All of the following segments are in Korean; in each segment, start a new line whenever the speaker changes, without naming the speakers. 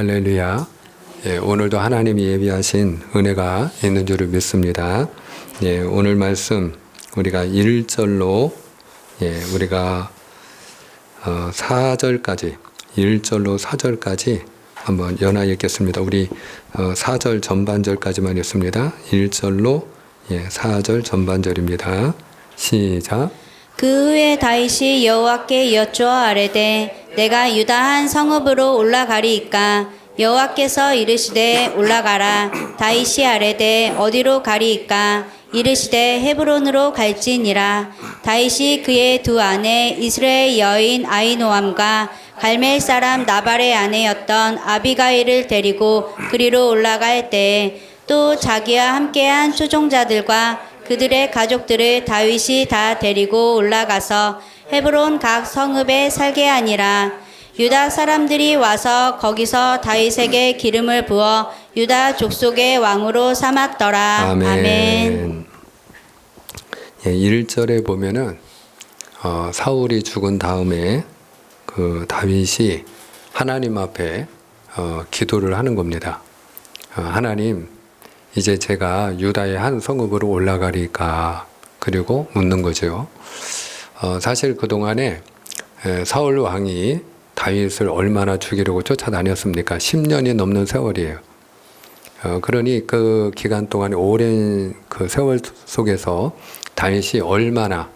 할렐루야. 예, 오늘도 하나님이 예비하신 은혜가 있는 줄을 믿습니다. 예, 오늘 말씀 우리가 1절로 우리가 4절까지 1절로 4절까지 한번 연하 읽겠습니다. 우리 4절 전반절까지만 읽습니다. 1절로 4절 전반절입니다. 시작.
그 후에 다윗이 여호와께 여쭈어 아뢰되 내가 유다 한 성읍으로 올라가리이까 여호와께서 이르시되 올라가라. 다윗이 아뢰되 어디로 가리이까 이르시되 헤브론으로 갈지니라. 다윗이 그의 두 아내 이스라엘 여인 아히노암과 갈멜 사람 나발의 아내였던 아비가일을 데리고 그리로 올라갈 때에 또 자기와 함께한 추종자들과 그들의 가족들을 다윗이 다 데리고 올라가서 헤브론 각 성읍에 살게 하니라. 유다 사람들이 와서 거기서 다윗에게 기름을 부어 유다 족속의 왕으로 삼았더라. 아멘.
1절에 보면은 사울이 죽은 다음에 그 다윗이 하나님 앞에 기도를 하는 겁니다. 하나님, 이제 제가 유다의 한 성읍으로 올라가리까? 그리고 묻는 거죠. 사실 그동안에 사울 왕이 다윗을 얼마나 죽이려고 쫓아다녔습니까? 10년이 넘는 세월이에요. 그러니 그 기간 동안에 오랜 그 세월 속에서 다윗이 얼마나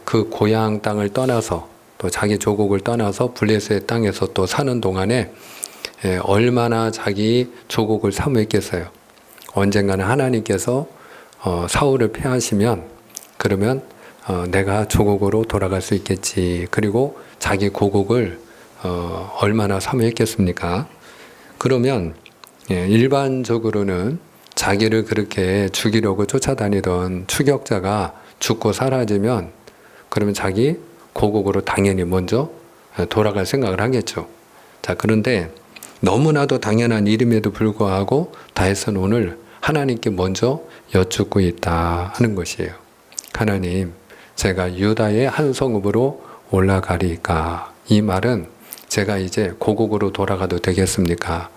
그 고향 땅을 떠나서 또 자기 조국을 떠나서 블레셋 땅에서 또 사는 동안에 얼마나 자기 조국을 사모했겠어요. 언젠가는 하나님께서 사울을 패하시면 그러면 내가 조국으로 돌아갈 수 있겠지. 그리고 자기 고국을 얼마나 사모했겠습니까? 그러면 일반적으로는 자기를 그렇게 죽이려고 쫓아다니던 추격자가 죽고 사라지면 그러면 자기 고국으로 당연히 먼저 돌아갈 생각을 하겠죠. 자, 그런데 너무나도 당연한 일임에도 불구하고 다윗은 오늘 하나님께 먼저 여쭙고 있다 하는 것이에요. 하나님, 제가 유다의 한 성읍으로 올라가리까? 이 말은 제가 이제 고국으로 돌아가도 되겠습니까?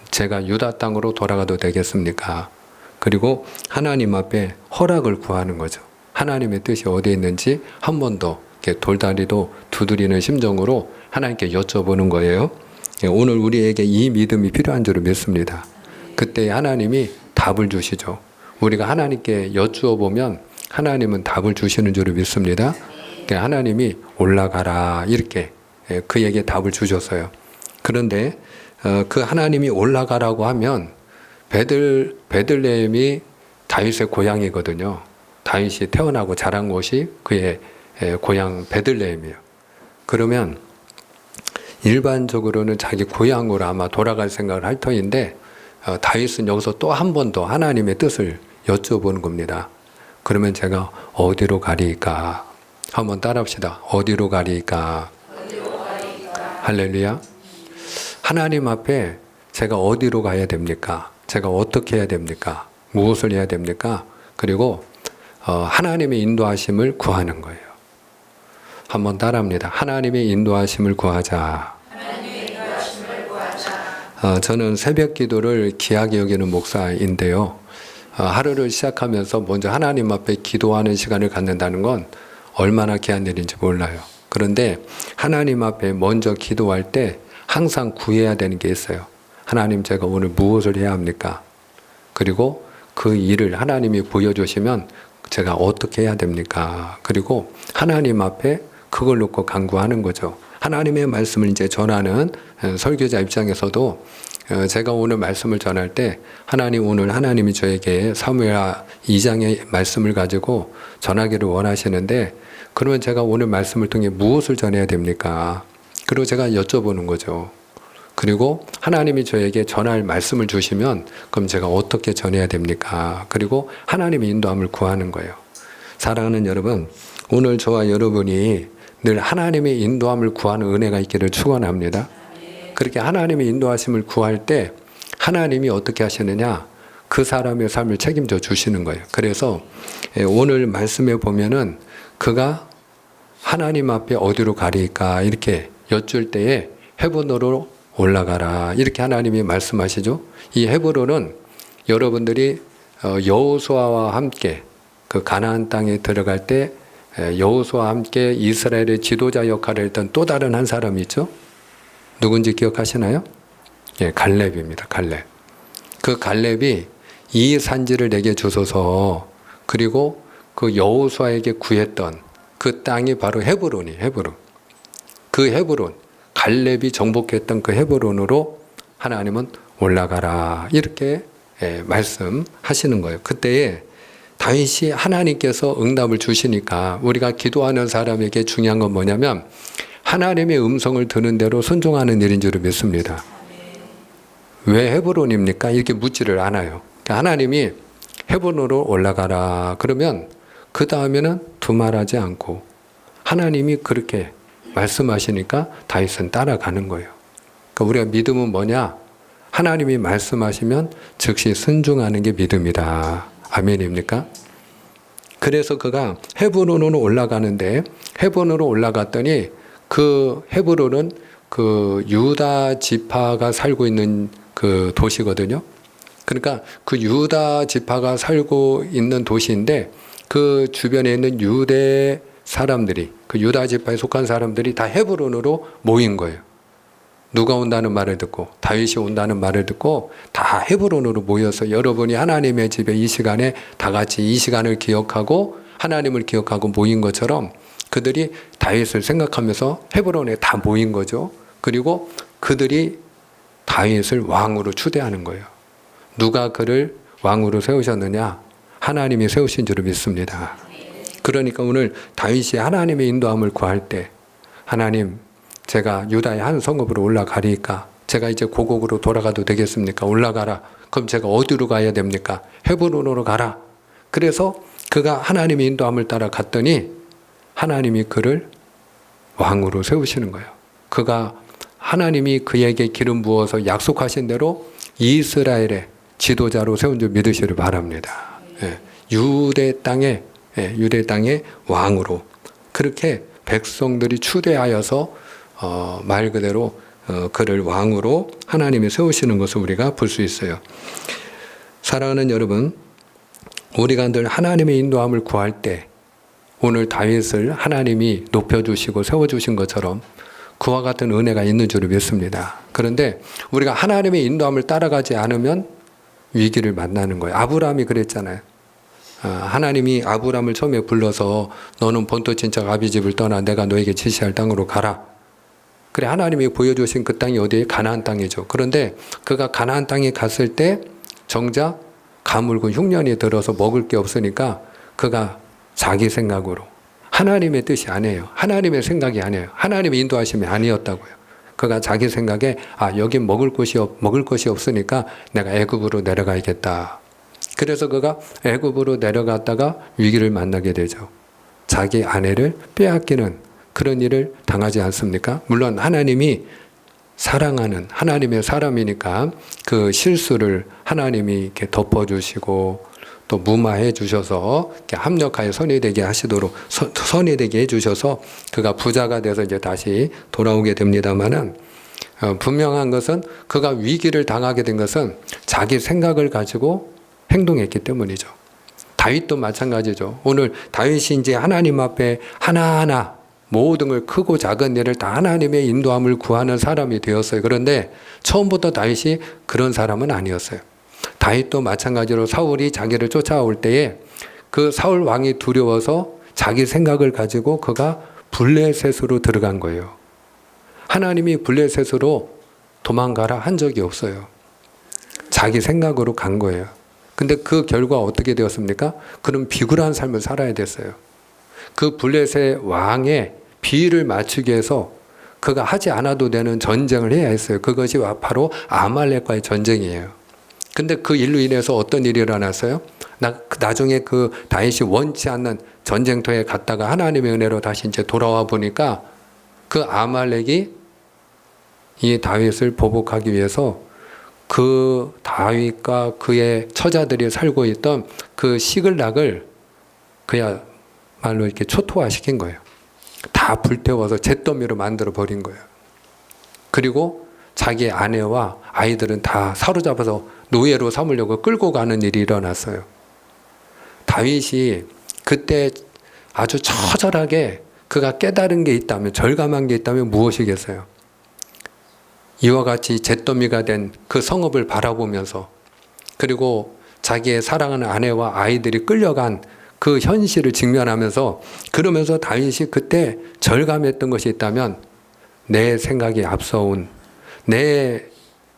제가 유다 땅으로 돌아가도 되겠습니까? 그리고 하나님 앞에 허락을 구하는 거죠. 하나님의 뜻이 어디에 있는지 한 번 더 돌다리도 두드리는 심정으로 하나님께 여쭤보는 거예요. 오늘 우리에게 이 믿음이 필요한 줄을 믿습니다. 그때 하나님이 답을 주시죠. 우리가 하나님께 여쭈어 보면 하나님은 답을 주시는 줄을 믿습니다. 하나님이 올라가라 이렇게 그에게 답을 주셨어요. 그런데 그 하나님이 올라가라고 하면 베들레헴이 다윗의 고향이거든요. 다윗이 태어나고 자란 곳이 그의 고향 베들레헴이에요. 그러면 일반적으로는 자기 고향으로 아마 돌아갈 생각을 할 터인데 다윗은 여기서 또 한 번 더 하나님의 뜻을 여쭤보는 겁니다. 그러면 제가 어디로 가리까? 한번 따라합시다. 어디로 가리까? 할렐루야. 하나님 앞에 제가 어디로 가야 됩니까? 제가 어떻게 해야 됩니까? 무엇을 해야 됩니까? 그리고 하나님의 인도하심을 구하는 거예요. 한번 따라합니다. 하나님의 인도하심을 구하자. 저는 새벽 기도를 귀하게 여기는 목사인데요. 하루를 시작하면서 먼저 하나님 앞에 기도하는 시간을 갖는다는 건 얼마나 귀한 일인지 몰라요. 그런데 하나님 앞에 먼저 기도할 때 항상 구해야 되는 게 있어요. 하나님, 제가 오늘 무엇을 해야 합니까? 그리고 그 일을 하나님이 보여주시면 제가 어떻게 해야 됩니까? 그리고 하나님 앞에 그걸 놓고 간구하는 거죠. 하나님의 말씀을 이제 전하는 설교자 입장에서도 제가 오늘 말씀을 전할 때 하나님, 오늘 하나님이 저에게 사무엘하 2장의 말씀을 가지고 전하기를 원하시는데 그러면 제가 오늘 말씀을 통해 무엇을 전해야 됩니까? 그리고 제가 여쭤보는 거죠. 그리고 하나님이 저에게 전할 말씀을 주시면 그럼 제가 어떻게 전해야 됩니까? 그리고 하나님의 인도함을 구하는 거예요. 사랑하는 여러분, 오늘 저와 여러분이 늘 하나님의 인도함을 구하는 은혜가 있기를 축원합니다. 그렇게 하나님의 인도하심을 구할 때 하나님이 어떻게 하시느냐? 그 사람의 삶을 책임져 주시는 거예요. 그래서 오늘 말씀에 보면은 그가 하나님 앞에 어디로 가리까 이렇게 여쭐 때에 헤브론으로 올라가라. 이렇게 하나님이 말씀하시죠. 이 헤브론은 여러분들이 여호수아와 함께 그 가나안 땅에 들어갈 때 여호수아와 함께 이스라엘의 지도자 역할을 했던 또 다른 한 사람이 있죠. 누군지 기억하시나요? 예, 갈렙입니다. 갈렙. 그 갈렙이 이 산지를 내게 주소서, 그리고 그 여호수아에게 구했던 그 땅이 바로 헤브론이 헤브론. 그 헤브론, 갈렙이 정복했던 그 헤브론으로 하나님은 올라가라. 이렇게 말씀하시는 거예요. 그때에 다윗이 하나님께서 응답을 주시니까 우리가 기도하는 사람에게 중요한 건 뭐냐면 하나님의 음성을 듣는 대로 순종하는 일인 줄 믿습니다. 왜 헤브론입니까? 이렇게 묻지를 않아요. 그러니까 하나님이 헤브론으로 올라가라 그러면 그 다음에는 두말하지 않고 하나님이 그렇게 말씀하시니까 다윗은 따라가는 거예요. 그러니까 우리가 믿음은 뭐냐? 하나님이 말씀하시면 즉시 순종하는 게 믿음이다. 아멘입니까? 그래서 그가 헤브론으로 올라가는데, 헤브론으로 올라갔더니 그 헤브론은 그 유다 지파가 살고 있는 그 도시거든요. 그러니까 그 유다 지파가 살고 있는 도시인데 그 주변에 있는 유대 사람들이, 그 유다 지파에 속한 사람들이 다 헤브론으로 모인 거예요. 누가 온다는 말을 듣고, 다윗이 온다는 말을 듣고 다 헤브론으로 모여서 여러분이 하나님의 집에 이 시간에 다 같이 이 시간을 기억하고 하나님을 기억하고 모인 것처럼 그들이 다윗을 생각하면서 헤브론에 다 모인 거죠. 그리고 그들이 다윗을 왕으로 추대하는 거예요. 누가 그를 왕으로 세우셨느냐? 하나님이 세우신 줄 믿습니다. 그러니까 오늘 다윗이 하나님의 인도함을 구할 때, 하나님, 제가 유다의 한 성읍으로 올라가리까? 제가 이제 고국으로 돌아가도 되겠습니까? 올라가라. 그럼 제가 어디로 가야 됩니까? 헤브론으로 가라. 그래서 그가 하나님의 인도함을 따라 갔더니 하나님이 그를 왕으로 세우시는 거예요. 그가 하나님이 그에게 기름 부어서 약속하신 대로 이스라엘의 지도자로 세운 줄 믿으시길 바랍니다. 유대 땅의 왕으로 그렇게 백성들이 추대하여서 말 그대로 그를 왕으로 하나님이 세우시는 것을 우리가 볼 수 있어요. 사랑하는 여러분, 우리가 늘 하나님의 인도함을 구할 때 오늘 다윗을 하나님이 높여주시고 세워주신 것처럼 그와 같은 은혜가 있는 줄 믿습니다. 그런데 우리가 하나님의 인도함을 따라가지 않으면 위기를 만나는 거예요. 아브라함이 그랬잖아요. 하나님이 아브라함을 처음에 불러서 너는 본토 친척 아비 집을 떠나 내가 너에게 지시할 땅으로 가라. 그래, 하나님이 보여주신 그 땅이 어디에? 가나안 땅이죠. 그런데 그가 가나안 땅에 갔을 때 정작 가물고 흉년이 들어서 먹을 게 없으니까 그가 자기 생각으로, 하나님의 뜻이 아니에요. 하나님의 생각이 아니에요. 하나님의 인도하심이 아니었다고요. 그가 자기 생각에 여긴 먹을 것이 없으니까 내가 애굽으로 내려가야겠다. 그래서 그가 애굽으로 내려갔다가 위기를 만나게 되죠. 자기 아내를 빼앗기는 그런 일을 당하지 않습니까? 물론 하나님이 사랑하는 하나님의 사람이니까 그 실수를 하나님이 이렇게 덮어주시고 또 무마해 주셔서 이렇게 합력하여 선이 되게 하시도록 선이 되게 해주셔서 그가 부자가 돼서 이제 다시 돌아오게 됩니다만은 분명한 것은 그가 위기를 당하게 된 것은 자기 생각을 가지고 행동했기 때문이죠. 다윗도 마찬가지죠. 오늘 다윗이 이제 하나님 앞에 하나하나 모든 걸 크고 작은 일을 다 하나님의 인도함을 구하는 사람이 되었어요. 그런데 처음부터 다윗이 그런 사람은 아니었어요. 다윗도 마찬가지로 사울이 자기를 쫓아올 때에 그 사울 왕이 두려워서 자기 생각을 가지고 그가 블레셋으로 들어간 거예요. 하나님이 블레셋으로 도망가라 한 적이 없어요. 자기 생각으로 간 거예요. 근데 그 결과 어떻게 되었습니까? 그럼 비굴한 삶을 살아야 됐어요. 그 블레셋 왕의 비위를 맞추기 위해서 그가 하지 않아도 되는 전쟁을 해야 했어요. 그것이 바로 아말렉과의 전쟁이에요. 근데 그 일로 인해서 어떤 일이 일어났어요? 나중에 그 다윗이 원치 않는 전쟁터에 갔다가 하나님의 은혜로 다시 이제 돌아와 보니까 그 아말렉이 이 다윗을 보복하기 위해서 그 다윗과 그의 처자들이 살고 있던 그 시글락을 그야말로 이렇게 초토화시킨 거예요. 다 불태워서 잿더미로 만들어 버린 거예요. 그리고 자기 아내와 아이들은 다 사로잡아서 노예로 삼으려고 끌고 가는 일이 일어났어요. 다윗이 그때 아주 처절하게 그가 깨달은 게 있다면, 절감한 게 있다면 무엇이겠어요? 이와 같이 잿더미가 된 그 성읍을 바라보면서, 그리고 자기의 사랑하는 아내와 아이들이 끌려간 그 현실을 직면하면서, 그러면서 다윗이 그때 절감했던 것이 있다면, 내 생각에 앞서온, 내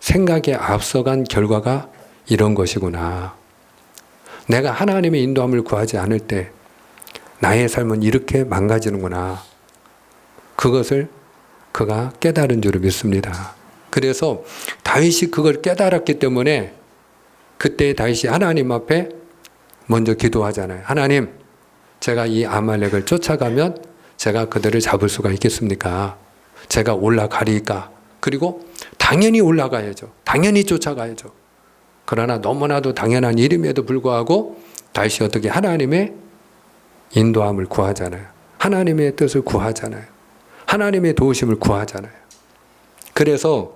생각에 앞서간 결과가 이런 것이구나. 내가 하나님의 인도함을 구하지 않을 때 나의 삶은 이렇게 망가지는구나. 그것을 그가 깨달은 줄을 믿습니다. 그래서 다윗이 그걸 깨달았기 때문에 그때 다윗이 하나님 앞에 먼저 기도하잖아요. 하나님, 제가 이 아말렉을 쫓아가면 제가 그들을 잡을 수가 있겠습니까? 제가 올라가리까? 그리고 당연히 올라가야죠. 당연히 쫓아가야죠. 그러나 너무나도 당연한 일임에도 불구하고 다윗이 어떻게 하나님의 인도함을 구하잖아요. 하나님의 뜻을 구하잖아요. 하나님의 도우심을 구하잖아요. 그래서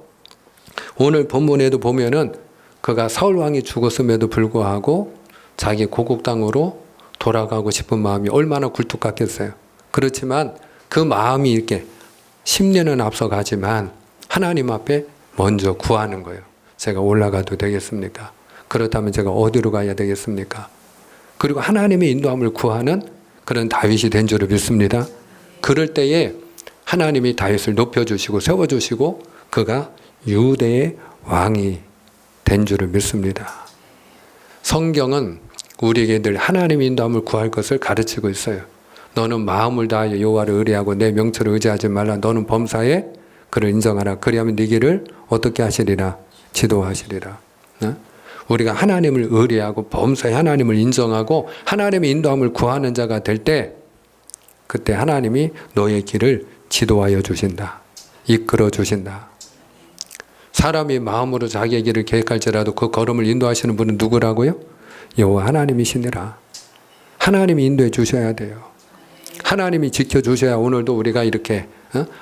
오늘 본문에도 보면은 그가 사울 왕이 죽었음에도 불구하고 자기 고국 땅으로 돌아가고 싶은 마음이 얼마나 굴뚝 같겠어요. 그렇지만 그 마음이 이렇게 10년은 앞서가지만 하나님 앞에 먼저 구하는 거예요. 제가 올라가도 되겠습니까? 그렇다면 제가 어디로 가야 되겠습니까? 그리고 하나님의 인도함을 구하는 그런 다윗이 된 줄을 믿습니다. 그럴 때에 하나님이 다윗을 높여주시고 세워주시고 그가 유대의 왕이 된 줄을 믿습니다. 성경은 우리에게 늘 하나님의 인도함을 구할 것을 가르치고 있어요. 너는 마음을 다하여 여호와를 의뢰하고 내 명철을 의지하지 말라. 너는 범사에 그를 인정하라. 그리하면 네 길을 어떻게 하시리라? 지도하시리라. 우리가 하나님을 의뢰하고 범사에 하나님을 인정하고 하나님의 인도함을 구하는 자가 될 때 그때 하나님이 너의 길을 지도하여 주신다. 이끌어 주신다. 사람이 마음으로 자기의 길을 계획할지라도 그 걸음을 인도하시는 분은 누구라고요? 여호와 하나님이시니라. 하나님이 인도해 주셔야 돼요. 하나님이 지켜주셔야 오늘도 우리가 이렇게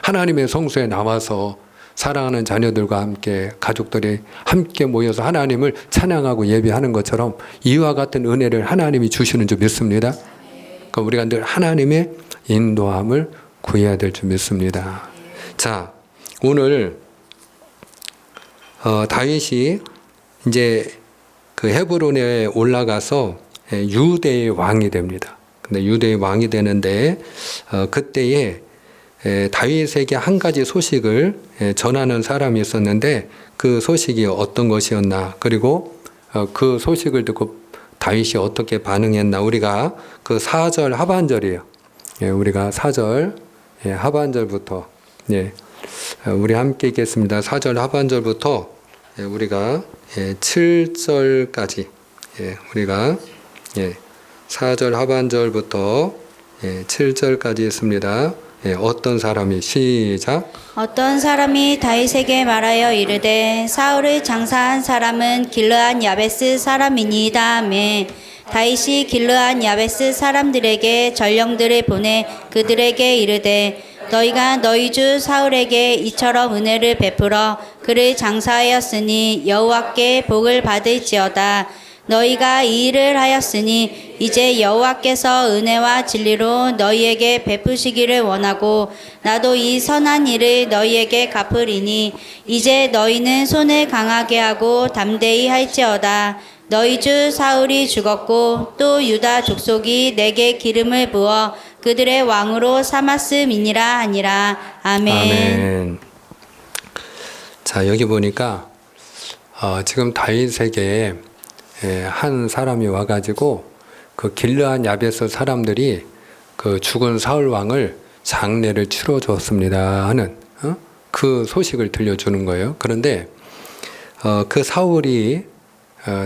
하나님의 성소에 나와서 사랑하는 자녀들과 함께 가족들이 함께 모여서 하나님을 찬양하고 예배하는 것처럼 이와 같은 은혜를 하나님이 주시는 줄 믿습니다. 그러니까 우리가 늘 하나님의 인도함을 구해야 될 줄 믿습니다. 자, 오늘 다윗이 이제 그 헤브론에 올라가서 유대의 왕이 됩니다. 근데 유대의 왕이 되는데 그때에 다윗에게 한 가지 소식을 전하는 사람이 있었는데 그 소식이 어떤 것이었나, 그리고 그 소식을 듣고 다윗이 어떻게 반응했나, 우리가 그 4절 하반절이에요. 우리가 4절 하반절부터 우리 함께 읽겠습니다. 4절 하반절부터 우리가 7절까지 우리가 4절 하반절부터 7절까지 있습니다. 어떤 사람이 시작.
어떤 사람이 다윗에게 말하여 이르되 사울을 장사한 사람은 길르앗 야베스 사람이니이다 하매 다윗이 길르앗 야베스 사람들에게 전령들을 보내 그들에게 이르되 너희가 너희 주 사울에게 이처럼 은혜를 베풀어 그를 장사하였으니 여호와께 복을 받을지어다. 너희가 이 일을 하였으니 이제 여호와께서 은혜와 진리로 너희에게 베푸시기를 원하고 나도 이 선한 일을 너희에게 갚으리니 이제 너희는 손을 강하게 하고 담대히 할지어다. 너희 주 사울이 죽었고 또 유다 족속이 내게 기름을 부어 그들의 왕으로 삼았음이니라 하니라. 아멘.
아멘. 자, 여기 보니까 지금 다윗에게 한 사람이 와가지고 그 길르앗 야베스 사람들이 그 죽은 사울 왕을 장례를 치러 주었습니다 하는 그 소식을 들려주는 거예요. 그런데 그 사울이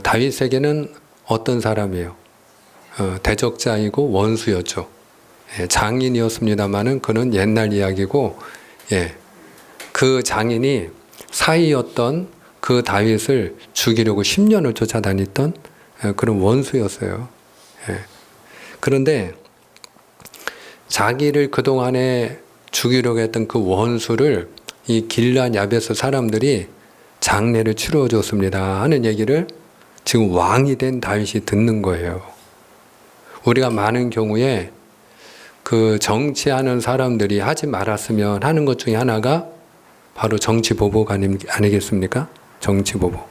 다윗에게는 어떤 사람이에요? 대적자이고 원수였죠. 장인이었습니다만은 그는 옛날 이야기고, 그 장인이 사이였던 그 다윗을 죽이려고 10년을 쫓아다녔던 그런 원수였어요. 그런데 자기를 그동안에 죽이려고 했던 그 원수를 이 길르앗 야베스 사람들이 장례를 치러 줬습니다 하는 얘기를 지금 왕이 된 다윗이 듣는 거예요. 우리가 많은 경우에 그 정치하는 사람들이 하지 말았으면 하는 것 중에 하나가 바로 정치 보복 아니겠습니까? 정치 보복.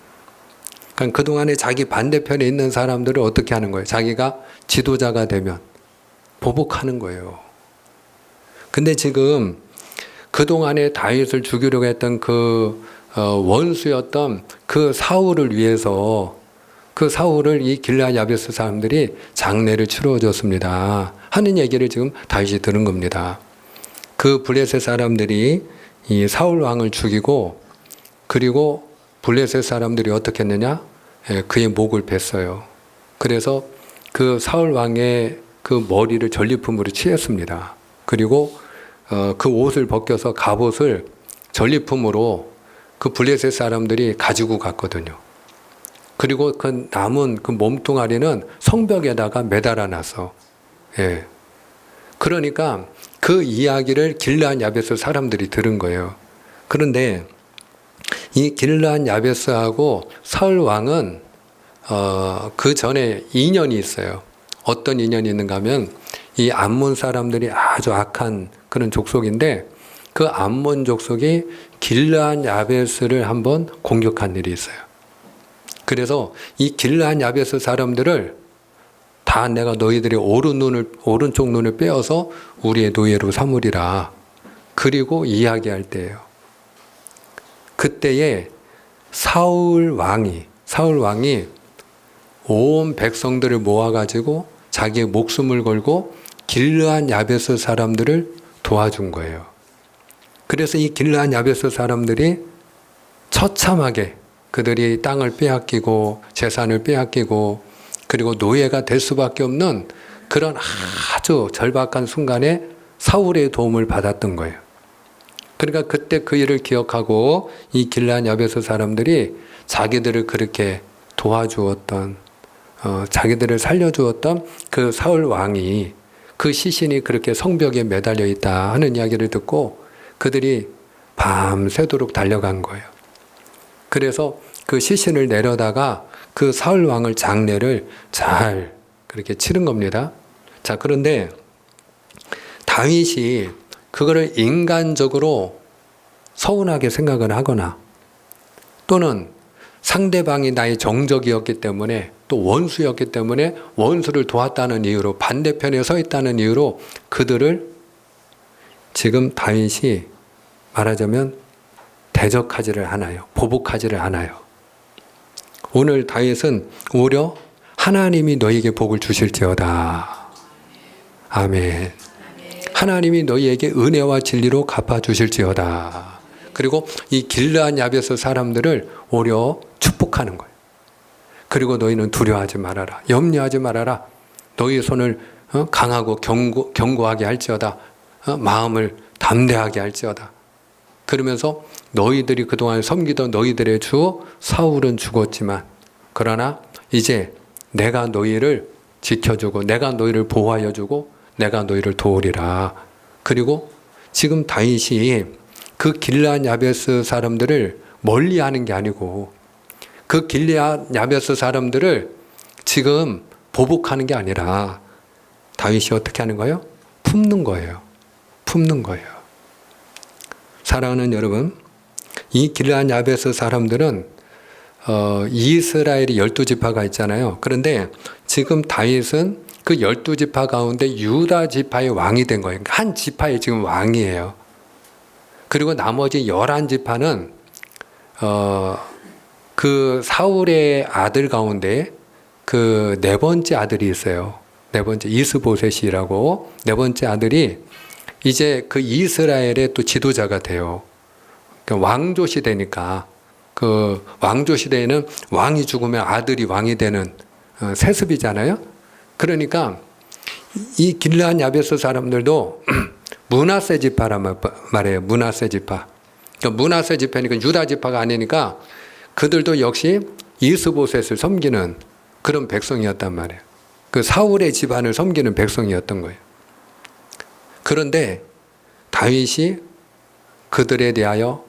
그러니까 그동안에 자기 반대편에 있는 사람들을 어떻게 하는 거예요? 자기가 지도자가 되면 보복하는 거예요. 근데 지금 그동안에 다윗을 죽이려고 했던 그 원수였던 그 사울을 위해서 그 사울을 이 길르앗 야베스 사람들이 장례를 치러줬습니다 하는 얘기를 지금 다윗이 들은 겁니다. 그 블레셋 사람들이 이 사울 왕을 죽이고, 그리고 블레셋 사람들이 어떻게 했느냐? 그의 목을 뱄어요. 그래서 그 사울 왕의 그 머리를 전리품으로 취했습니다. 그리고 그 옷을 벗겨서 갑옷을 전리품으로 그 블레셋 사람들이 가지고 갔거든요. 그리고 그 남은 그 몸뚱아리는 성벽에다가 매달아 놨어. 예. 그러니까 그 이야기를 길르앗 야베스 사람들이 들은 거예요. 그런데 이 길르앗 야베스하고 사울 왕은 그 전에 인연이 있어요. 어떤 인연이 있는가 하면 이 암몬 사람들이 아주 악한 그런 족속인데, 그 암몬 족속이 길르앗 야베스를 한번 공격한 일이 있어요. 그래서 이 길르앗 야베스 사람들을 다 내가 너희들의 오른쪽 눈을 빼어서 우리의 노예로 삼으리라. 그리고 이야기할 때예요. 그때에 사울 왕이 온 백성들을 모아가지고 자기의 목숨을 걸고 길르앗 야베스 사람들을 도와준 거예요. 그래서 이 길르앗 야베스 사람들이 처참하게 그들이 땅을 빼앗기고 재산을 빼앗기고 그리고 노예가 될 수밖에 없는 그런 아주 절박한 순간에 사울의 도움을 받았던 거예요. 그러니까 그때 그 일을 기억하고 이 길르앗 야베스 사람들이 자기들을 그렇게 도와주었던, 자기들을 살려주었던 그 사울 왕이, 그 시신이 그렇게 성벽에 매달려 있다 하는 이야기를 듣고 그들이 밤새도록 달려간 거예요. 그래서 그 시신을 내려다가 그 사울 왕을 장례를 잘 그렇게 치른 겁니다. 자, 그런데 다윗이 그거를 인간적으로 서운하게 생각을 하거나, 또는 상대방이 나의 정적이었기 때문에, 또 원수였기 때문에 원수를 도왔다는 이유로, 반대편에 서 있다는 이유로 그들을 지금 다윗이 말하자면 대적하지를 않아요. 보복하지를 않아요. 오늘 다윗은 오히려 하나님이 너희에게 복을 주실지어다. 아멘. 하나님이 너희에게 은혜와 진리로 갚아주실지어다. 그리고 이 길르앗 야베스 사람들을 오히려 축복하는 거예요. 그리고 너희는 두려워하지 말아라. 염려하지 말아라. 너희의 손을 강하고 견고하게 할지어다. 마음을 담대하게 할지어다. 그러면서 너희들이 그동안 섬기던 너희들의 주 사울은 죽었지만, 그러나 이제 내가 너희를 지켜주고 내가 너희를 보호하여 주고 내가 너희를 도우리라. 그리고 지금 다윗이 그 길르앗 야베스 사람들을 멀리하는 게 아니고 그 길르앗 야베스 사람들을 지금 보복하는 게 아니라 다윗이 어떻게 하는 거예요? 품는 거예요. 품는 거예요. 사랑하는 여러분, 이 길르앗 야베스 사람들은 이스라엘이 12지파가 있잖아요. 그런데 지금 다윗은 그 12지파 가운데 유다 지파의 왕이 된 거예요. 한 지파의 지금 왕이에요. 그리고 나머지 11지파는 그 사울의 아들 가운데 그 네 번째 아들이 있어요. 네 번째 이스보셋이라고, 네 번째 아들이 이제 그 이스라엘의 또 지도자가 돼요. 왕조 시대니까, 그 왕조 시대에는 왕이 죽으면 아들이 왕이 되는 세습이잖아요. 그러니까 이 길르앗 야베스 사람들도 므낫세 지파란 말이에요. 므낫세 지파. 그러니까 므낫세 지파니까 유다 지파가 아니니까 그들도 역시 이스보셋을 섬기는 그런 백성이었단 말이에요. 그 사울의 집안을 섬기는 백성이었던 거예요. 그런데 다윗이 그들에 대하여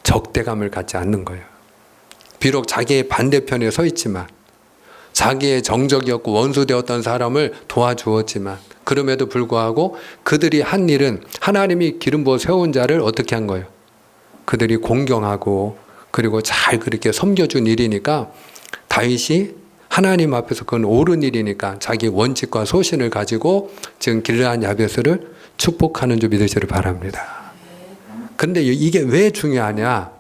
적대감을 갖지 않는 거예요. 비록 자기의 반대편에 서 있지만, 자기의 정적이었고 원수되었던 사람을 도와주었지만, 그럼에도 불구하고 그들이 한 일은 하나님이 기름 부어 세운 자를 어떻게 한 거예요? 그들이 공경하고 그리고 잘 그렇게 섬겨준 일이니까, 다윗이 하나님 앞에서 그건 옳은 일이니까 자기 원칙과 소신을 가지고 지금 길르앗 야베스를 축복하는 줄 믿으시길 바랍니다. 그런데 이게 왜 중요하냐?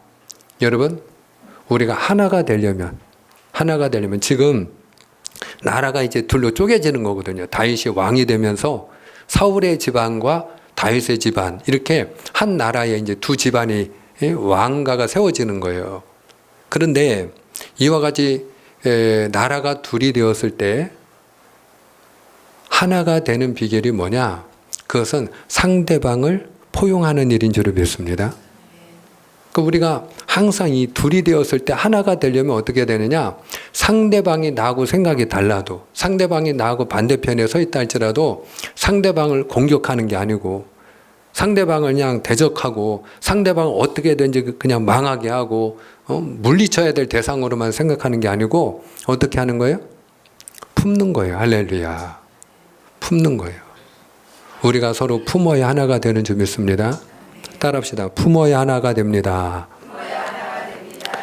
여러분, 우리가 하나가 되려면 지금 나라가 이제 둘로 쪼개지는 거거든요. 다윗이 왕이 되면서 사울의 집안과 다윗의 집안, 이렇게 한 나라에 이제 두 집안이 왕가가 세워지는 거예요. 그런데 이와 같이 나라가 둘이 되었을 때 하나가 되는 비결이 뭐냐? 그것은 상대방을 포용하는 일인 줄을 믿습니다. 그 우리가 항상 이 둘이 되었을 때 하나가 되려면 어떻게 되느냐? 상대방이 나하고 생각이 달라도, 상대방이 나하고 반대편에 서 있다 할지라도 상대방을 공격하는 게 아니고, 상대방을 그냥 대적하고 상대방을 어떻게든지 그냥 망하게 하고 물리쳐야 될 대상으로만 생각하는 게 아니고 어떻게 하는 거예요? 품는 거예요. 할렐루야. 품는 거예요. 우리가 서로 품어야 하나가 되는 줄 믿습니다. 따라합시다. 품어야 하나가 됩니다.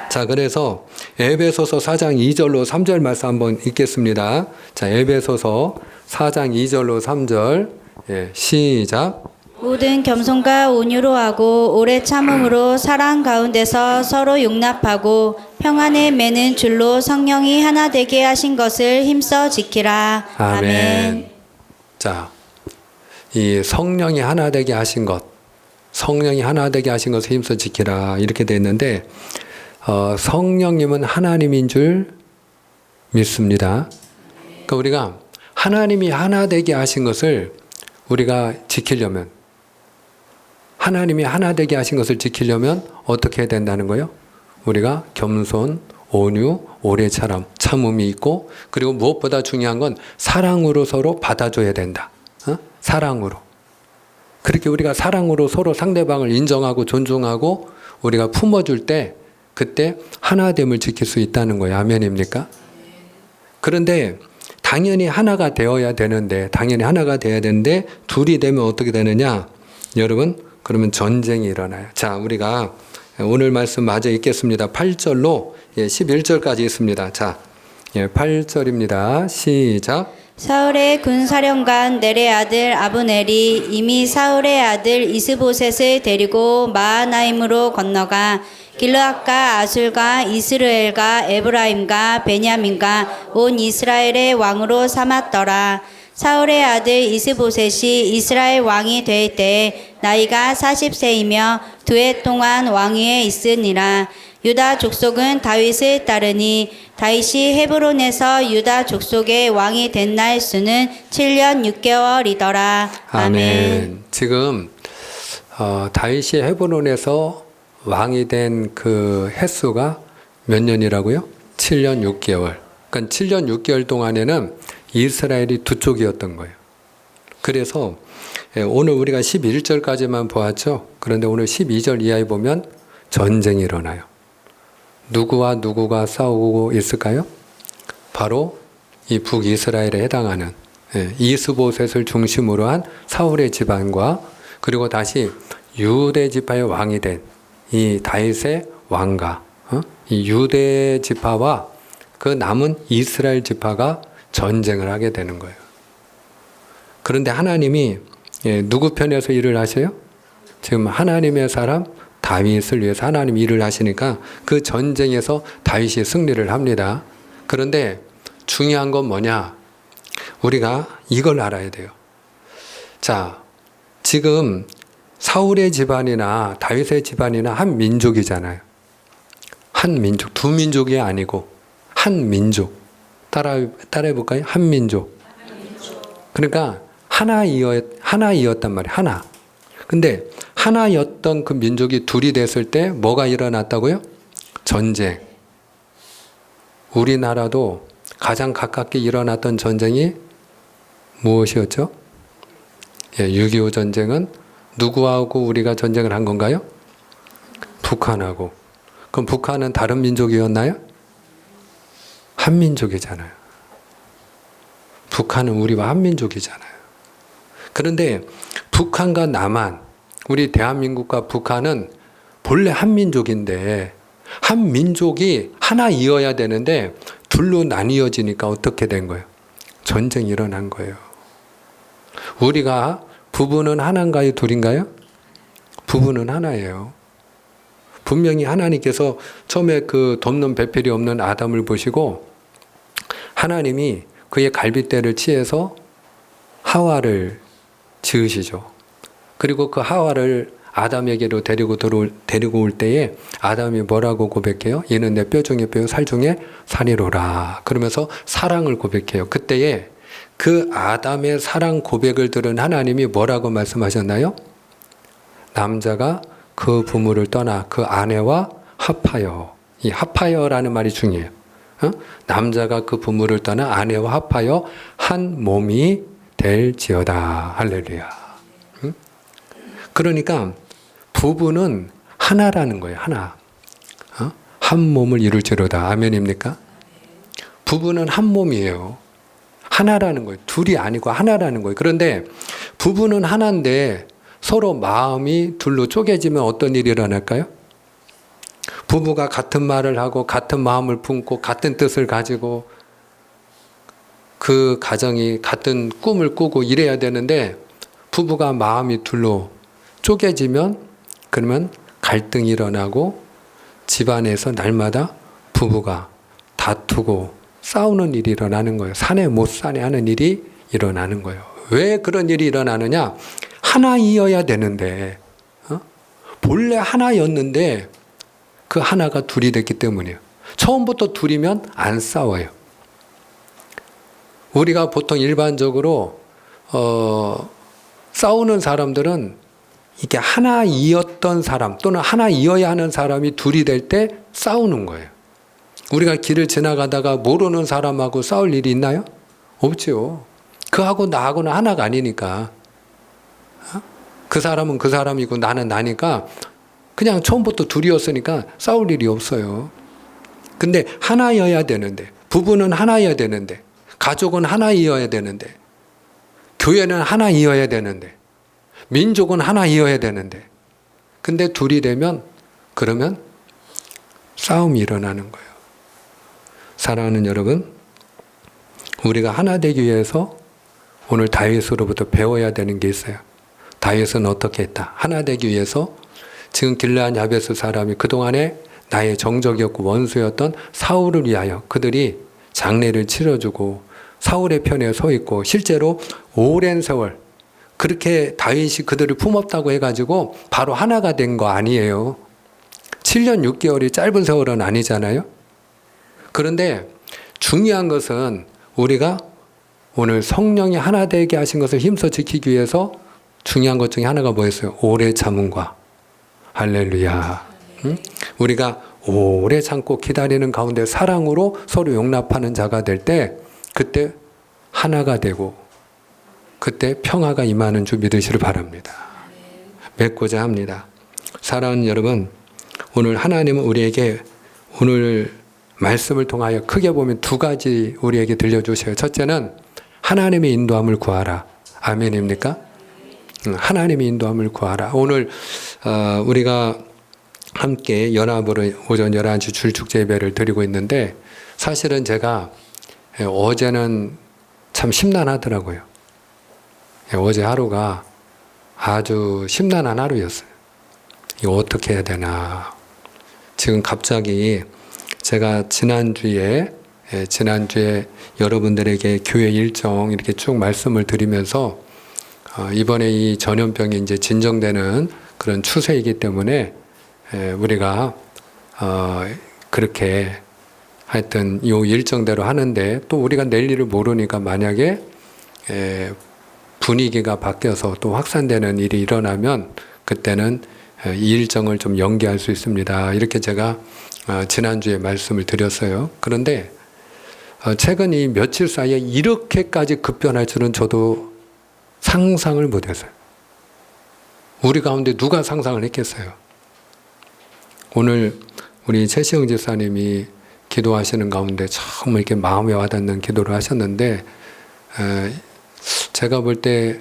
자, 그래서 에베소서 4장 2절로 3절 말씀 한번 읽겠습니다. 자, 에베소서 4장 2절로 3절. 예, 시작.
모든 겸손과 온유로 하고 오래 참음으로 사랑 가운데서 서로 용납하고 평안에 매는 줄로 성령이 하나 되게 하신 것을 힘써 지키라. 아멘.
자, 이 성령이 하나 되게 하신 것, 성령이 하나 되게 하신 것을 힘써 지키라, 이렇게 돼 있는데, 성령님은 하나님인 줄 믿습니다. 그러니까 우리가 하나님이 하나 되게 하신 것을 우리가 지키려면, 하나님이 하나 되게 하신 것을 지키려면 어떻게 해야 된다는 거예요? 우리가 겸손, 온유, 오래 참음이 있고, 그리고 무엇보다 중요한 건 사랑으로 서로 받아줘야 된다. 사랑으로. 그렇게 우리가 사랑으로 서로 상대방을 인정하고 존중하고 우리가 품어줄 때, 그때 하나됨을 지킬 수 있다는 거예요. 아멘입니까? 그런데 당연히 하나가 되어야 되는데, 둘이 되면 어떻게 되느냐? 여러분, 그러면 전쟁이 일어나요. 자, 우리가 오늘 말씀 마저 읽겠습니다. 8절로 11절까지 있습니다. 자, 8절입니다. 시작.
사울의 군사령관 넬의 아들 아브넬이 이미 사울의 아들 이스보셋을 데리고 마하나임으로 건너가 길르앗과 아술과 이스라엘과 에브라임과 베냐민과 온 이스라엘의 왕으로 삼았더라. 사울의 아들 이스보셋이 이스라엘 왕이 될 때 나이가 40세이며 2해 동안 왕위에 있으니라. 유다 족속은 다윗을 따르니 다윗이 헤브론에서 유다 족속의 왕이 된 날 수는 7년 6개월이더라. 아멘.
지금 다윗이 헤브론에서 왕이 된 그 횟수가 몇 년이라고요? 7년 6개월. 그러니까 7년 6개월 동안에는 이스라엘이 두 쪽이었던 거예요. 그래서 오늘 우리가 11절까지만 보았죠. 그런데 오늘 12절 이하에 보면 전쟁이 일어나요. 누구와 누구가 싸우고 있을까요? 바로 이 북이스라엘에 해당하는 이스보셋을 중심으로 한 사울의 집안과, 그리고 다시 유대 지파의 왕이 된 이 다윗의 왕가, 이 유대 지파와 그 남은 이스라엘 지파가 전쟁을 하게 되는 거예요. 그런데 하나님이 누구 편에서 일을 하셔요? 지금 하나님의 사람 다윗을 위해서 하나님 일을 하시니까 그 전쟁에서 다윗이 승리를 합니다. 그런데 중요한 건 뭐냐? 우리가 이걸 알아야 돼요. 자, 지금 사울의 집안이나 다윗의 집안이나 한 민족이잖아요. 한 민족, 두 민족이 아니고 한 민족. 따라해 볼까요? 한 민족. 그러니까 하나이었단 말이에요. 하나. 근데 하나였던 그 민족이 둘이 됐을 때 뭐가 일어났다고요? 전쟁. 우리나라도 가장 가깝게 일어났던 전쟁이 무엇이었죠? 6.25 전쟁은 누구하고 우리가 전쟁을 한 건가요? 북한하고. 그럼 북한은 다른 민족이었나요? 한민족이잖아요. 북한은 우리와 한민족이잖아요. 그런데 북한과 남한, 우리 대한민국과 북한은 본래 한민족인데 한민족이 하나 이어야 되는데 둘로 나뉘어지니까 어떻게 된 거예요? 전쟁이 일어난 거예요. 우리가 부부는 하나인가요? 둘인가요? 부부는 하나예요. 분명히 하나님께서 처음에 그 돕는 배필이 없는 아담을 보시고 하나님이 그의 갈빗대를 취해서 하와를 지으시죠. 그리고 그 하와를 아담에게로 데리고 올 때에 아담이 뭐라고 고백해요? 얘는 내 뼈 중에 뼈요 살 중에 살이로라. 그러면서 사랑을 고백해요. 그때에 그 아담의 사랑 고백을 들은 하나님이 뭐라고 말씀하셨나요? 남자가 그 부모를 떠나 그 아내와 합하여. 이 합하여라는 말이 중요해요. 남자가 그 부모를 떠나 아내와 합하여 한 몸이 될지어다. 할렐루야. 그러니까 부부는 하나라는 거예요. 하나. 한 몸을 이룰지로다. 아멘입니까? 부부는 한 몸이에요. 하나라는 거예요. 둘이 아니고 하나라는 거예요. 그런데 부부는 하나인데 서로 마음이 둘로 쪼개지면 어떤 일이 일어날까요? 부부가 같은 말을 하고 같은 마음을 품고 같은 뜻을 가지고 그 가정이 같은 꿈을 꾸고 이래야 되는데 부부가 마음이 둘로 쪼개지면 그러면 갈등이 일어나고 집안에서 날마다 부부가 다투고 싸우는 일이 일어나는 거예요. 사내 못 사내 하는 일이 일어나는 거예요. 왜 그런 일이 일어나느냐? 하나이어야 되는데 본래 하나였는데 그 하나가 둘이 됐기 때문이에요. 처음부터 둘이면 안 싸워요. 우리가 보통 일반적으로 싸우는 사람들은 이게 하나이었던 사람 또는 하나이어야 하는 사람이 둘이 될 때 싸우는 거예요. 우리가 길을 지나가다가 모르는 사람하고 싸울 일이 있나요? 없죠. 그하고 나하고는 하나가 아니니까. 그 사람은 그 사람이고 나는 나니까 그냥 처음부터 둘이었으니까 싸울 일이 없어요. 근데 하나여야 되는데, 부부는 하나여야 되는데, 가족은 하나이어야 되는데, 교회는 하나이어야 되는데, 민족은 하나이어야 되는데, 근데 둘이 되면 그러면 싸움이 일어나는 거예요. 사랑하는 여러분, 우리가 하나 되기 위해서 오늘 다윗으로부터 배워야 되는 게 있어요. 다윗은 어떻게 했다? 하나 되기 위해서 지금 길르앗 야베스 사람이 그동안에 나의 정적이었고 원수였던 사울을 위하여 그들이 장례를 치러주고 사울의 편에 서 있고 실제로 오랜 세월 그렇게 다윗이 그들을 품었다고 해가지고 바로 하나가 된 거 아니에요. 7년 6개월이 짧은 세월은 아니잖아요. 그런데 중요한 것은 우리가 오늘 성령이 하나 되게 하신 것을 힘써 지키기 위해서 중요한 것 중에 하나가 뭐였어요? 오래 참음과 할렐루야. 응? 우리가 오래 참고 기다리는 가운데 사랑으로 서로 용납하는 자가 될 때 그때 하나가 되고 그때 평화가 임하는 줄 믿으시길 바랍니다. 맺고자 합니다. 사랑하는 여러분, 오늘 하나님은 우리에게 오늘 말씀을 통하여 크게 보면 두 가지 우리에게 들려주셔요. 첫째는 하나님의 인도함을 구하라. 아멘입니까? 하나님의 인도함을 구하라. 오늘 우리가 함께 연합으로 오전 11시 줄축제 예배를 드리고 있는데 사실은 제가 어제는 참 심란하더라고요. 어제 하루가 아주 심란한 하루였어요. 이거 어떻게 해야 되나. 지금 갑자기 제가 지난주에 여러분들에게 교회 일정 이렇게 쭉 말씀을 드리면서 이번에 이 전염병이 이제 진정되는 그런 추세이기 때문에 우리가 그렇게 하여튼 이 일정대로 하는데 또 우리가 내일 일을 모르니까 만약에 분위기가 바뀌어서 또 확산되는 일이 일어나면 그때는 이 일정을 좀 연기할 수 있습니다. 이렇게 제가 지난주에 말씀을 드렸어요. 그런데 최근 이 며칠 사이에 이렇게까지 급변할 줄은 저도 상상을 못했어요. 우리 가운데 누가 상상을 했겠어요? 오늘 우리 최시영 집사님이 기도하시는 가운데 정말 이렇게 마음에 와닿는 기도를 하셨는데, 제가 볼 때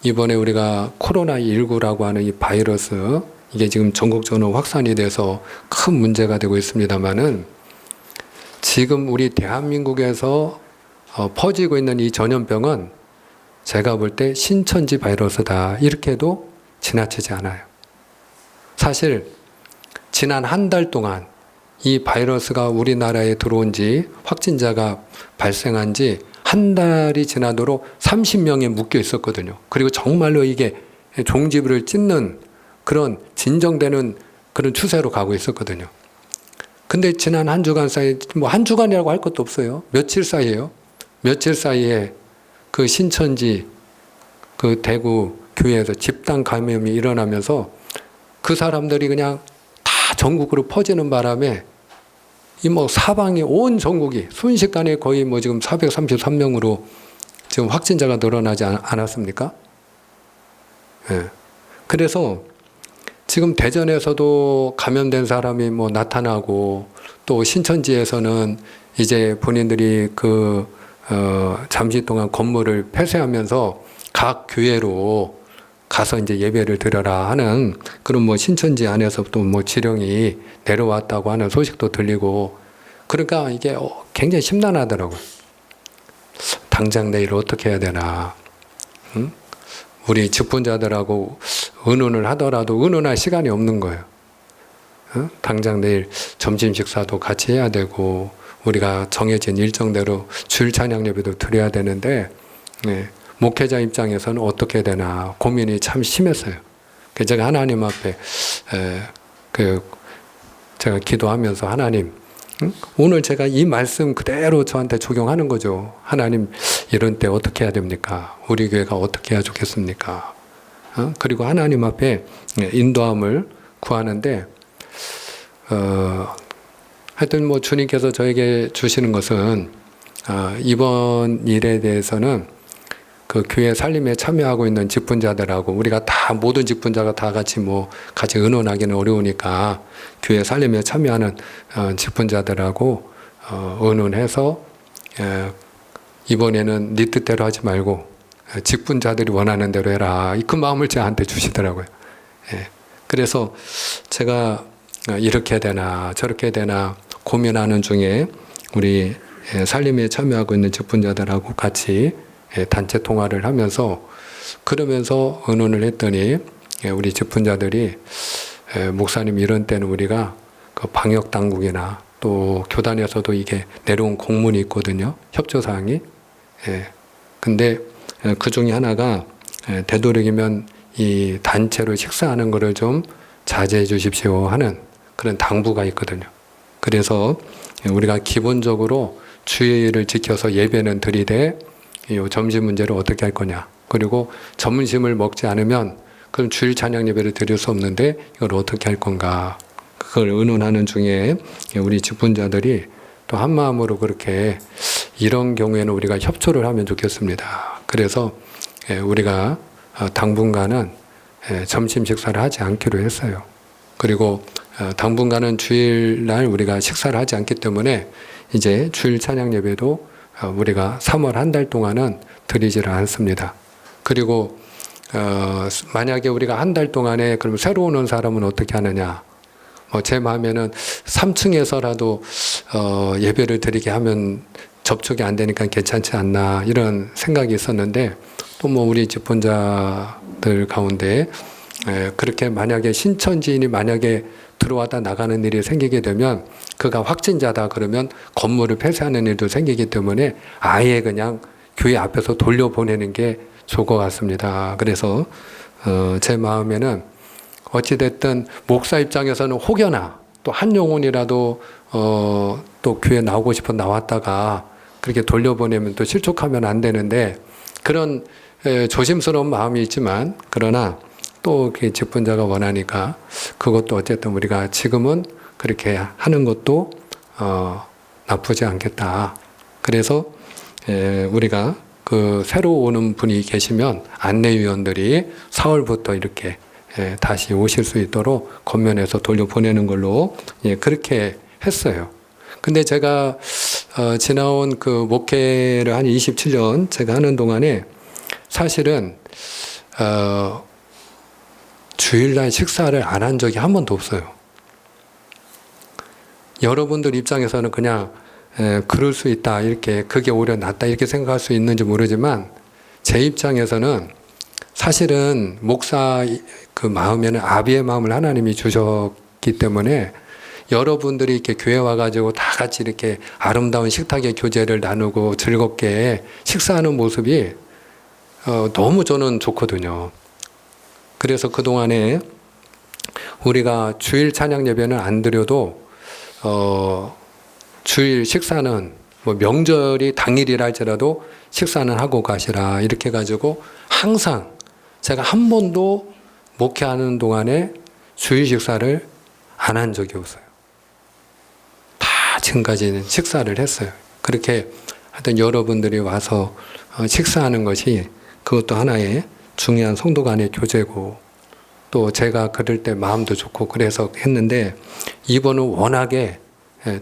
이번에 우리가 코로나19라고 하는 이 바이러스, 이게 지금 전국적으로 확산이 돼서 큰 문제가 되고 있습니다만은, 지금 우리 대한민국에서 퍼지고 있는 이 전염병은 제가 볼 때 신천지 바이러스다, 이렇게 해도 지나치지 않아요. 사실 지난 한 달 동안 이 바이러스가 우리나라에 들어온 지, 확진자가 발생한 지 한 달이 지나도록 30명에 묶여 있었거든요. 그리고 정말로 이게 종지부를 찢는 그런 진정되는 그런 추세로 가고 있었거든요. 근데 지난 한 주간 사이, 뭐 한 주간이라고 할 것도 없어요. 며칠 사이에요. 며칠 사이에 그 신천지, 그 대구 교회에서 집단 감염이 일어나면서 그 사람들이 그냥 다 전국으로 퍼지는 바람에 이 뭐 사방이 온 전국이 순식간에 거의 뭐 지금 433명으로 지금 확진자가 늘어나지 않았습니까? 예. 그래서 지금 대전에서도 감염된 사람이 뭐 나타나고, 또 신천지에서는 이제 본인들이 잠시 동안 건물을 폐쇄하면서 각 교회로 가서 이제 예배를 드려라 하는 그런 뭐 신천지 안에서부터 뭐 지령이 내려왔다고 하는 소식도 들리고, 그러니까 이게 굉장히 심란하더라고요. 당장 내일 어떻게 해야 되나. 응? 우리 직분자들하고 의논을 하더라도 의논할 시간이 없는 거예요. 응? 당장 내일 점심 식사도 같이 해야 되고, 우리가 정해진 일정대로 주일 찬양 예배도 드려야 되는데, 네. 목회자 입장에서는 어떻게 해야 되나 고민이 참 심했어요. 그래서 제가 하나님 앞에 제가 기도하면서, 하나님, 오늘 제가 이 말씀 그대로 저한테 적용하는 거죠. 하나님, 이런 때 어떻게 해야 됩니까? 우리 교회가 어떻게 해야 좋겠습니까? 그리고 하나님 앞에 인도함을 구하는데, 하여튼 뭐 주님께서 저에게 주시는 것은, 이번 일에 대해서는 그 교회 살림에 참여하고 있는 직분자들하고, 우리가 다 모든 직분자가 다 같이 뭐 같이 의논하기는 어려우니까 교회 살림에 참여하는 직분자들하고 의논해서, 이번에는 네 뜻대로 하지 말고 직분자들이 원하는 대로 해라, 그 마음을 저한테 주시더라고요. 그래서 제가 이렇게 해야 되나 저렇게 해야 되나 고민하는 중에 우리 살림에 참여하고 있는 직분자들하고 같이 단체 통화를 하면서, 그러면서 의논을 했더니 우리 직분자들이, 목사님, 이런 때는 우리가 그 방역 당국이나 또 교단에서도 이게 내려온 공문이 있거든요, 협조사항이. 근데 그 중에 하나가 되도록이면 이 단체로 식사하는 거를 좀 자제해 주십시오 하는 그런 당부가 있거든요. 그래서 우리가 기본적으로 주의를 지켜서 예배는 드리되, 이 점심 문제를 어떻게 할 거냐, 그리고 점심을 먹지 않으면 그럼 주일 찬양 예배를 드릴 수 없는데 이걸 어떻게 할 건가, 그걸 의논하는 중에 우리 직분자들이 또 한 마음으로 그렇게, 이런 경우에는 우리가 협조를 하면 좋겠습니다. 그래서 우리가 당분간은 점심 식사를 하지 않기로 했어요. 그리고 당분간은 주일날 우리가 식사를 하지 않기 때문에 이제 주일 찬양 예배도 우리가 3월 한 달 동안은 드리지를 않습니다. 그리고 만약에 우리가 한 달 동안에 그럼 새로 오는 사람은 어떻게 하느냐, 제 마음에는 3층에서라도 예배를 드리게 하면 접촉이 안 되니까 괜찮지 않나, 이런 생각이 있었는데, 또 뭐 우리 직분자들 가운데 그렇게 만약에 신천지인이 만약에 들어왔다 나가는 일이 생기게 되면, 그가 확진자다 그러면 건물을 폐쇄하는 일도 생기기 때문에 아예 그냥 교회 앞에서 돌려보내는 게 좋을 것 같습니다. 그래서 제 마음에는 어찌됐든 목사 입장에서는 혹여나 또 한 영혼이라도 또 교회 나오고 싶어 나왔다가 그렇게 돌려보내면 또 실족하면 안 되는데, 그런 조심스러운 마음이 있지만, 그러나 또 직분자가 원하니까 그것도 어쨌든 우리가 지금은 그렇게 하는 것도 나쁘지 않겠다. 그래서 우리가 그 새로 오는 분이 계시면 안내위원들이 4월부터 이렇게 다시 오실 수 있도록 겉면에서 돌려보내는 걸로 그렇게 했어요. 근데 제가 지나온 그 목회를 한 27년 제가 하는 동안에 사실은 주일날 식사를 안 한 적이 한 번도 없어요. 여러분들 입장에서는 그냥 그럴 수 있다, 이렇게 그게 오히려 낫다 이렇게 생각할 수 있는지 모르지만 제 입장에서는 사실은 목사 그 마음에는 아비의 마음을 하나님이 주셨기 때문에 여러분들이 이렇게 교회 와가지고 다 같이 이렇게 아름다운 식탁의 교제를 나누고 즐겁게 식사하는 모습이 너무 저는 좋거든요. 그래서 그동안에 우리가 주일 찬양 예배는 안 드려도 주일 식사는 뭐 명절이 당일이라 할지라도 식사는 하고 가시라 이렇게 해가지고 항상 제가 한 번도 목회하는 동안에 주일 식사를 안 한 적이 없어요. 다 지금까지는 식사를 했어요. 그렇게 하여튼 여러분들이 와서 식사하는 것이 그것도 하나의 중요한 성도 간의 교제고 또 제가 그럴 때 마음도 좋고 그래서 했는데 이번은 워낙에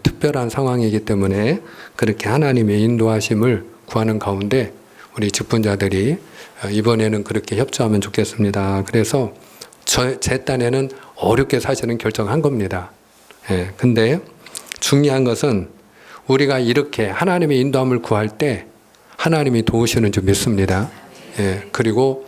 특별한 상황이기 때문에 그렇게 하나님의 인도하심을 구하는 가운데 우리 직분자들이 이번에는 그렇게 협조하면 좋겠습니다. 그래서 제 딴에는 어렵게 사실은 결정한 겁니다. 근데 중요한 것은 우리가 이렇게 하나님의 인도함을 구할 때 하나님이 도우시는 줄 믿습니다. 그리고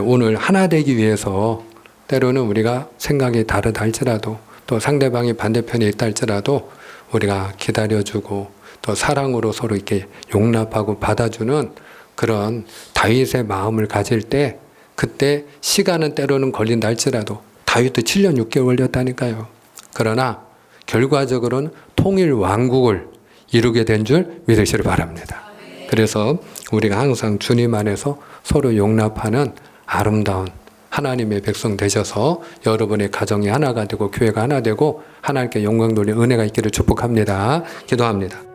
오늘 하나 되기 위해서 때로는 우리가 생각이 다르다 할지라도 또 상대방이 반대편에 있다 할지라도 우리가 기다려주고 또 사랑으로 서로 이렇게 용납하고 받아주는 그런 다윗의 마음을 가질 때 그때 시간은 때로는 걸린다 할지라도 다윗도 7년 6개월 걸렸다니까요. 그러나 결과적으로는 통일 왕국을 이루게 된 줄 믿으시길 바랍니다. 그래서 우리가 항상 주님 안에서 서로 용납하는 아름다운 하나님의 백성 되셔서 여러분의 가정이 하나가 되고 교회가 하나 되고 하나님께 영광 돌리는 은혜가 있기를 축복합니다. 기도합니다.